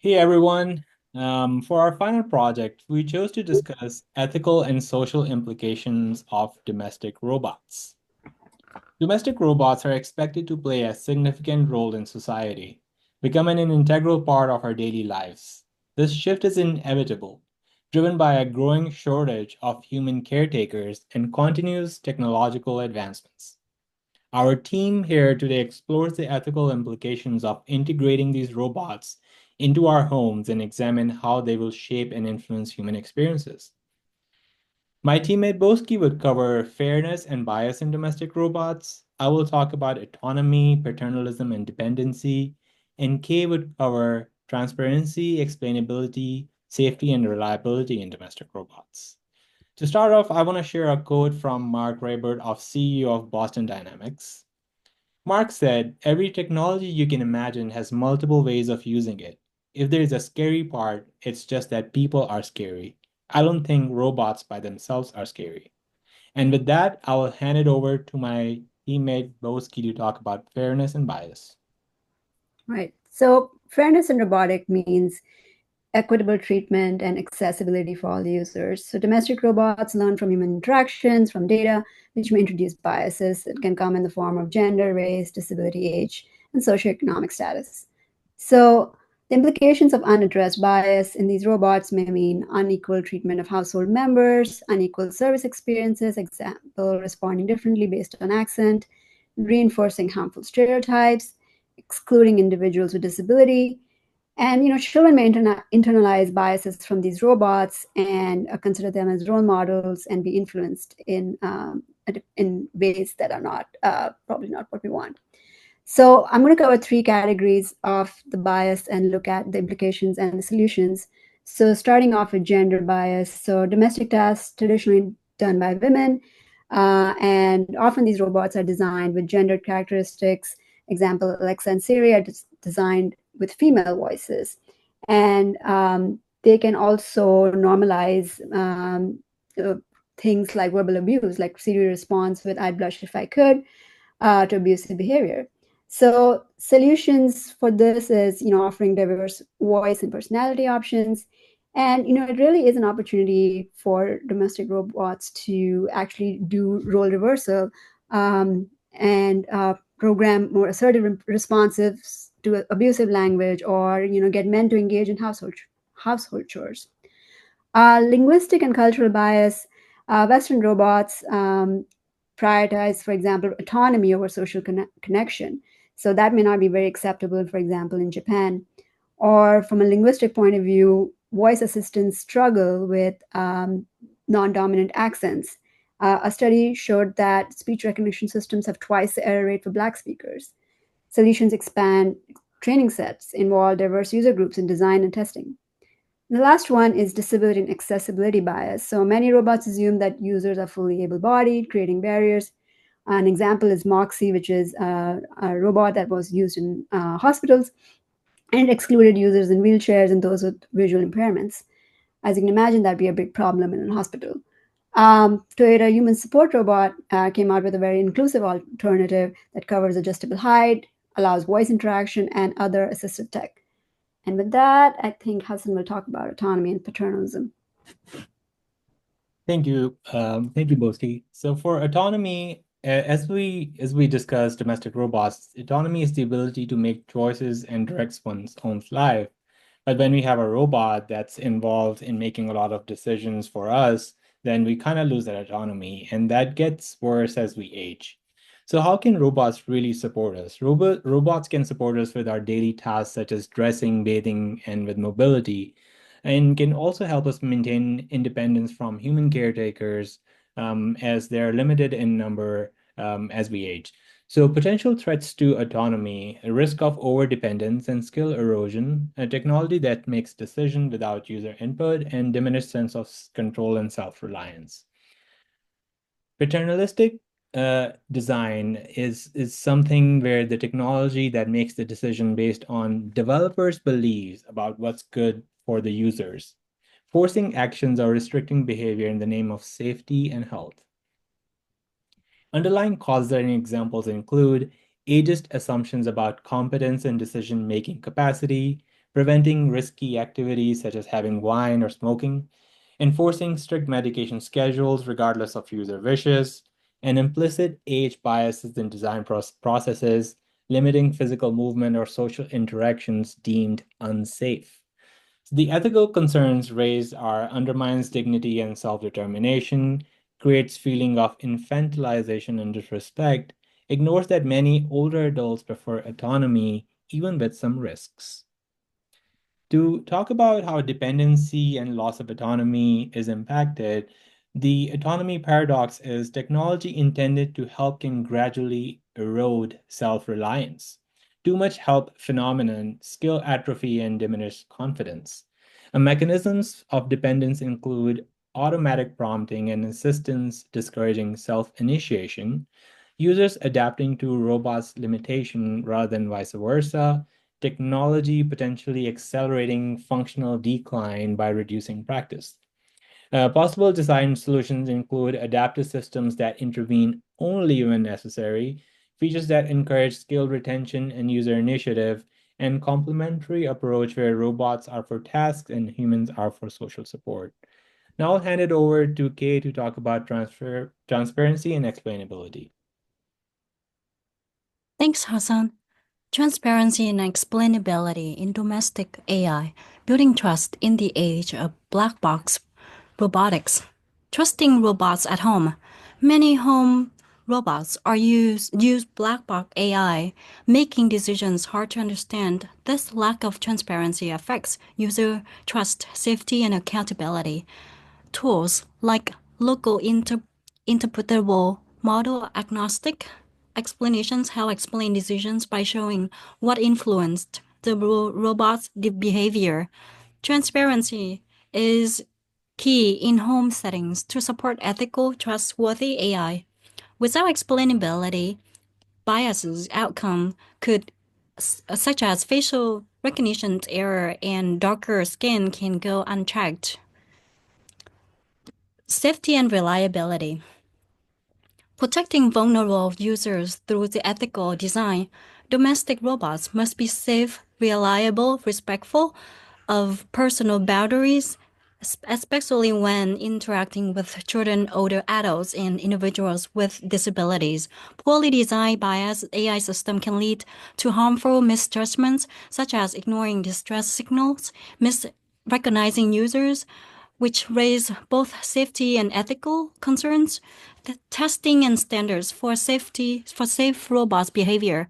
Hey everyone. For our final project, we chose to discuss ethical and social implications of domestic robots. Domestic robots are expected to play a significant role in society, becoming an integral part of our daily lives. This shift is inevitable, driven by a growing shortage of human caretakers and continuous technological advancements. Our team here today explores the ethical implications of integrating these robots into our homes and examine how they will shape and influence human experiences. My teammate Boski would cover fairness and bias in domestic robots. I will talk about autonomy, paternalism, and dependency. And Kay would cover transparency, explainability, safety, and reliability in domestic robots. To start off, I want to share a quote from Mark Raybert, of CEO of Boston Dynamics. Mark said, every technology you can imagine has multiple ways of using it. If there's a scary part, it's just that people are scary. I don't think robots by themselves are scary. And with that, I will hand it over to my teammate Boski to talk about fairness and bias. Right. So fairness in robotic means equitable treatment and accessibility for all users. So domestic robots learn from human interactions, from data, which may introduce biases that can come in the form of gender, race, disability, age, and socioeconomic status. So the implications of unaddressed bias in these robots may mean unequal treatment of household members, unequal service experiences, example, responding differently based on accent, reinforcing harmful stereotypes, excluding individuals with disability, and children may internalize biases from these robots and consider them as role models and be influenced in ways that are not probably not what we want. So I'm going to cover three categories of the bias and look at the implications and the solutions. So starting off with gender bias. So domestic tasks traditionally done by women, and often these robots are designed with gendered characteristics. Example, Alexa and Siri are designed with female voices. And they can also normalize uh, things like verbal abuse, like Siri responds with, I'd blush if I could, to abusive behavior. So solutions for this is, offering diverse voice and personality options. And, it really is an opportunity for domestic robots to actually do role reversal, and program more assertive responsives to abusive language, or, get men to engage in household chores. Linguistic and cultural bias. Western robots prioritize, for example, autonomy over social connection. So that may not be very acceptable, for example, in Japan. Or from a linguistic point of view, voice assistants struggle with non dominant accents. A study showed that speech recognition systems have twice the error rate for Black speakers. Solutions expand training sets, involve diverse user groups in design and testing. The last one is disability and accessibility bias. So many robots assume that users are fully able bodied, creating barriers. An example is Moxie, which is a robot that was used in hospitals, and it excluded users in wheelchairs and those with visual impairments. As you can imagine, that'd be a big problem in a hospital. Toyota Human Support Robot came out with a very inclusive alternative that covers adjustable height, allows voice interaction, and other assistive tech. And with that, I think Hassan will talk about autonomy and paternalism. Thank you, Boski. So for autonomy, as we discussed domestic robots, autonomy is the ability to make choices and direct one's own life. But when we have a robot that's involved in making a lot of decisions for us, then we kind of lose that autonomy, and that gets worse as we age. So how can robots really support us? Robots can support us with our daily tasks such as dressing, bathing, and with mobility, and can also help us maintain independence from human caretakers, as they're limited in number as we age. So potential threats to autonomy, a risk of overdependence and skill erosion, a technology that makes decision without user input, and diminished sense of control and self-reliance. Paternalistic design is something where the technology that makes the decision based on developers' beliefs about what's good for the users, forcing actions or restricting behavior in the name of safety and health. Underlying cause-learning examples include ageist assumptions about competence and decision-making capacity, preventing risky activities such as having wine or smoking, enforcing strict medication schedules regardless of user wishes, and implicit age biases in design processes, limiting physical movement or social interactions deemed unsafe. The ethical concerns raised are undermines dignity and self-determination, creates feeling of infantilization and disrespect, ignores that many older adults prefer autonomy, even with some risks. To talk about how dependency and loss of autonomy is impacted, the autonomy paradox is technology intended to help can gradually erode self-reliance. Too much help phenomenon, skill atrophy, and diminished confidence. Mechanisms of dependence include automatic prompting and assistance discouraging self-initiation, users adapting to robots' limitation rather than vice versa, technology potentially accelerating functional decline by reducing practice. Possible design solutions include adaptive systems that intervene only when necessary, features that encourage skill retention and user initiative, and complementary approach where robots are for tasks and humans are for social support. Now I'll hand it over to Kay to talk about transparency and explainability. Thanks, Hassan. Transparency and explainability in domestic AI, building trust in the age of black box robotics. Trusting robots at home. Many home robots use black box AI, making decisions hard to understand. This lack of transparency affects user trust, safety, and accountability. Tools like local interpretable model agnostic explanations help explain decisions by showing what influenced the robot's behavior. Transparency is key in home settings to support ethical, trustworthy AI. Without explainability, biases outcome could such as facial recognition error and darker skin can go unchecked. Safety and reliability. Protecting vulnerable users through the ethical design, domestic robots must be safe, reliable, respectful of personal boundaries, especially when interacting with children, older adults, and individuals with disabilities. Poorly designed biased AI system can lead to harmful misjudgments, such as ignoring distress signals, misrecognizing users, which raise both safety and ethical concerns. The testing and standards for safe robots behavior.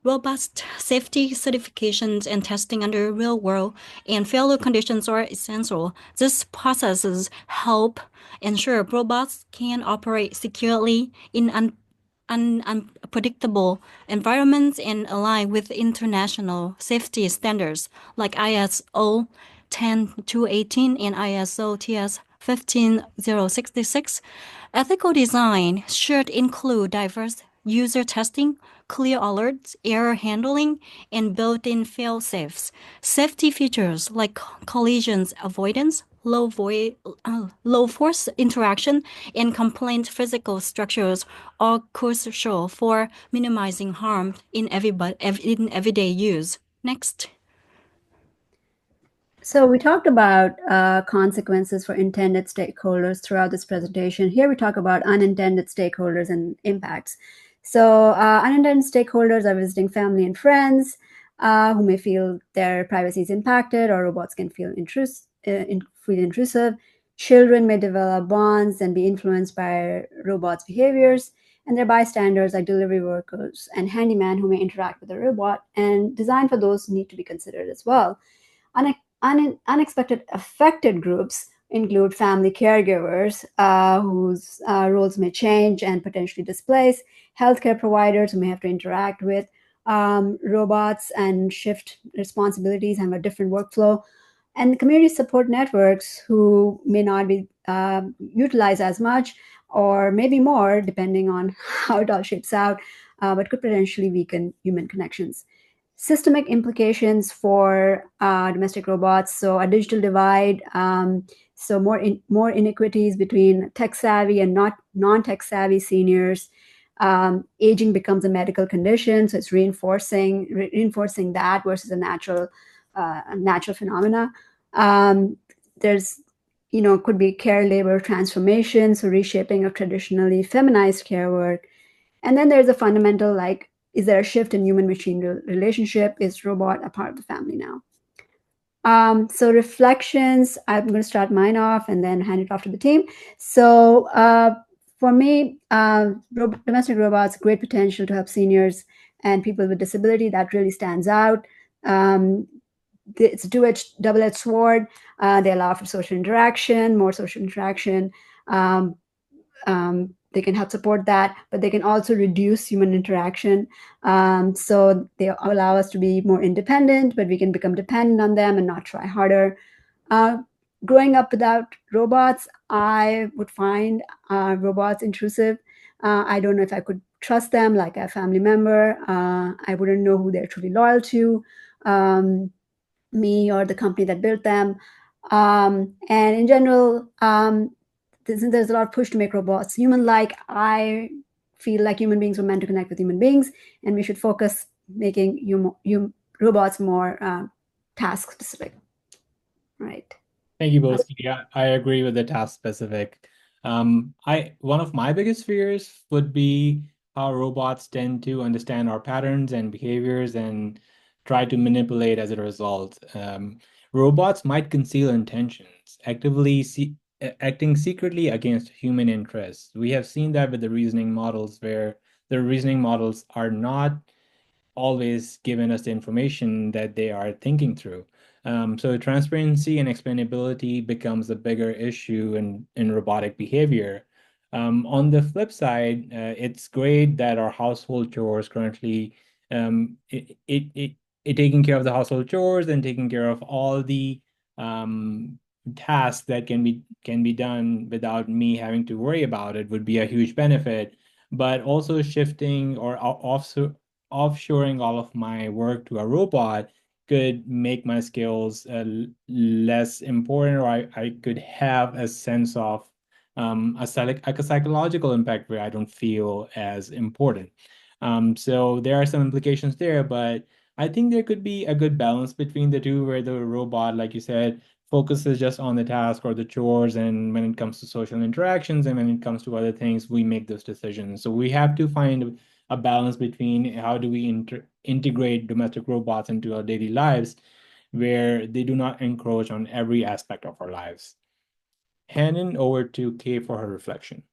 Robust safety certifications and testing under real-world and failure conditions are essential. These processes help ensure robots can operate securely in unpredictable environments and align with international safety standards like ISO 10218 and ISO TS 15066. Ethical design should include diverse user testing, clear alerts, error handling, and built-in fail-safes. Safety features like collisions avoidance, low force interaction, and compliant physical structures are crucial for minimizing harm in everyday use. Next. So we talked about consequences for intended stakeholders throughout this presentation. Here we talk about unintended stakeholders and impacts. So unintended stakeholders are visiting family and friends who may feel their privacy is impacted, or robots can feel intrusive. Children may develop bonds and be influenced by robots' behaviors, and their bystanders like delivery workers and handyman who may interact with the robot, and design for those need to be considered as well. Unexpected affected groups include family caregivers whose roles may change and potentially displace, healthcare providers who may have to interact with robots and shift responsibilities and have a different workflow, and community support networks who may not be utilized as much or maybe more depending on how it all shapes out, but could potentially weaken human connections. Systemic implications for domestic robots. So a digital divide. So more inequities between tech savvy and non-tech savvy seniors. Aging becomes a medical condition, so it's reinforcing that versus a natural natural phenomena. There's, could be care labor transformation, so reshaping of traditionally feminized care work. And then there's a fundamental, like, is there a shift in human-machine relationship? Is robot a part of the family now? So reflections, I'm going to start mine off and then hand it off to the team. So for me, domestic robots, great potential to help seniors and people with disability. That really stands out. It's a double-edged sword. They allow for social interaction, more social interaction. They can help support that, but they can also reduce human interaction. So they allow us to be more independent, but we can become dependent on them and not try harder. Growing up without robots, I would find robots intrusive. I don't know if I could trust them like a family member. I wouldn't know who they're truly loyal to, me or the company that built them. And in general, there's a lot of push to make robots human-like. I feel like human beings were meant to connect with human beings, and we should focus making robots more task specific. Right. Thank you both. Yeah, I agree with the task specific. One of my biggest fears would be how robots tend to understand our patterns and behaviors and try to manipulate as a result. Robots might conceal intentions, acting secretly against human interests. We have seen that with the reasoning models, where the reasoning models are not always given us the information that they are thinking through. So transparency and explainability becomes a bigger issue in robotic behavior. On the flip side, it's great that our household chores currently, it taking care of the household chores and taking care of all the tasks that can be done without me having to worry about it would be a huge benefit. But also shifting or offshoring all of my work to a robot could make my skills less important, or I could have a sense of a psychological impact where I don't feel as important. So there are some implications there, but I think there could be a good balance between the two, where the robot, like you said, focuses just on the task or the chores, and when it comes to social interactions and when it comes to other things, we make those decisions. So we have to find a balance between how do we integrate domestic robots into our daily lives where they do not encroach on every aspect of our lives. Handing over to Kay for her reflection.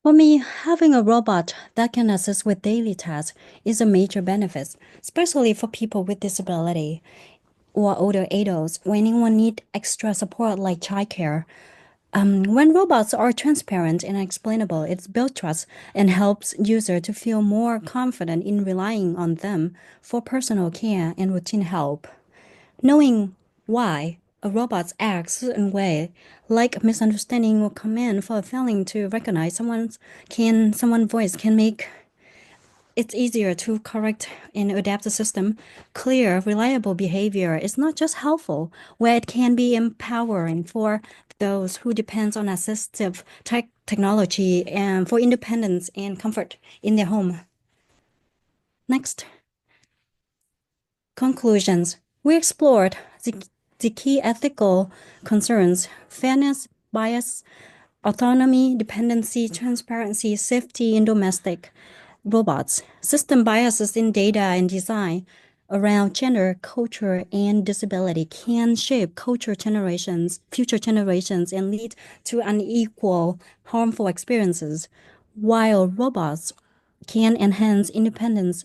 For me, having a robot that can assist with daily tasks is a major benefit, especially for people with disability or older adults when anyone need extra support like childcare. When robots are transparent and explainable, it builds trust and helps user to feel more confident in relying on them for personal care and routine help. Knowing why a robot acts a certain way, like misunderstanding or command for failing to recognize someone's voice can make it's easier to correct and adapt the system. Clear, reliable behavior is not just helpful, where it can be empowering for those who depend on assistive technology and for independence and comfort in their home. Next. Conclusions. We explored the key ethical concerns: fairness, bias, autonomy, dependency, transparency, safety in domestic robots, system biases in data and design around gender, culture, and disability can shape future generations, and lead to unequal, harmful experiences, while robots can enhance independence,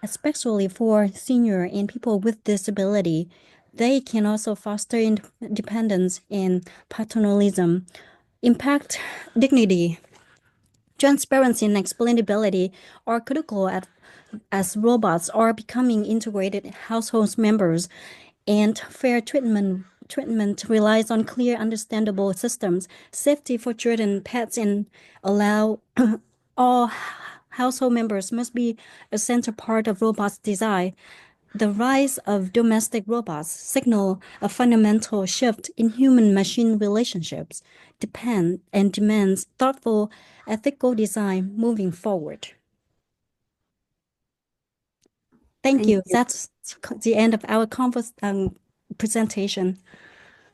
especially for senior and people with disability. They can also foster independence and paternalism, impact dignity. Transparency and explainability are critical as robots are becoming integrated household members, and fair treatment relies on clear, understandable systems, safety for children, pets, and allow all household members must be a central part of robots' design. The rise of domestic robots signal a fundamental shift in human-machine relationships, demands thoughtful, ethical design moving forward. Thank Thank you. you. That's the end of our presentation.